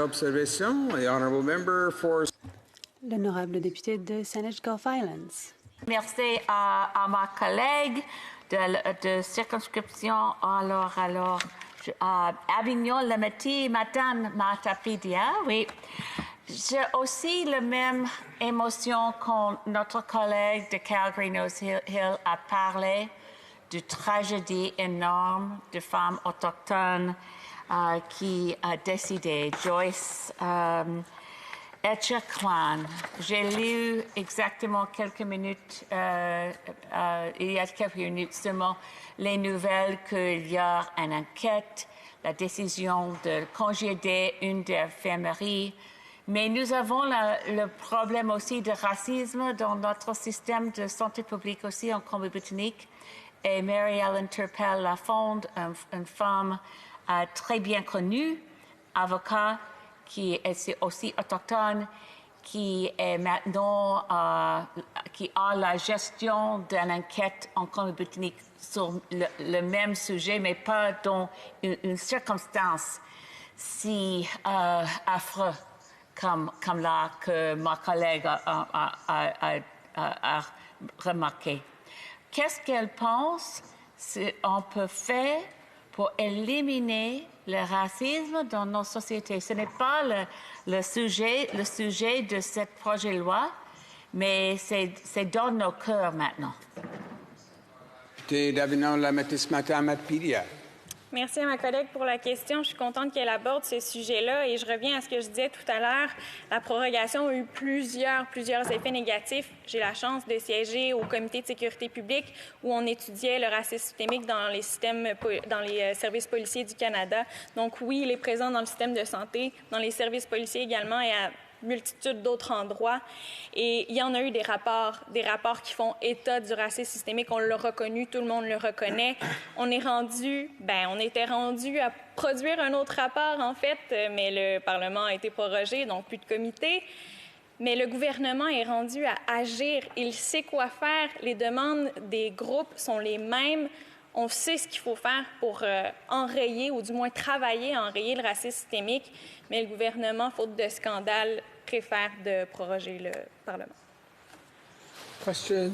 observation. The honourable member for... L'honorable député de Saanich Gulf Islands. Merci à ma collègue de circonscription. Alors, Avignon-Lemetti, Madame Matapidia, oui. J'ai aussi la même émotion quand notre collègue de Calgary-Nose Hill a parlé de tragédie énorme de femmes autochtones qui a décidé. Joyce Etchekwan. J'ai lu exactement quelques minutes, il y a quelques minutes seulement, les nouvelles qu'il y a une enquête, la décision de congédier une des infirmeries. Mais nous avons le problème aussi de racisme dans notre système de santé publique aussi en Colombie-Britannique. Et Mary-Ellen Turpel-Lafond, une femme très bien connue, avocat, qui est aussi autochtone, qui est maintenant, qui a la gestion d'une enquête en Colombie-Britannique sur le même sujet, mais pas dans une circonstance si affreuse comme là que ma collègue a remarqué. Qu'est-ce qu'elle pense qu'on peut faire pour éliminer le racisme dans nos sociétés? Ce n'est pas le sujet de ce projet de loi, mais c'est dans nos cœurs maintenant. Merci à ma collègue pour la question. Je suis contente qu'elle aborde ce sujet-là et je reviens à ce que je disais tout à l'heure. La prorogation a eu plusieurs effets négatifs. J'ai la chance de siéger au comité de sécurité publique où on étudiait le racisme systémique dans les services policiers du Canada. Donc oui, il est présent dans le système de santé, dans les services policiers également et à multitude d'autres endroits. Et il y en a eu des rapports qui font état du racisme systémique. On l'a reconnu, tout le monde le reconnaît. On était rendu à produire un autre rapport, en fait, mais le Parlement a été prorogé, donc plus de comité. Mais le gouvernement est rendu à agir. Il sait quoi faire. Les demandes des groupes sont les mêmes. On sait ce qu'il faut faire pour enrayer, ou du moins travailler à enrayer le racisme systémique, mais le gouvernement, faute de scandale, préfère de proroger le Parlement. Questions?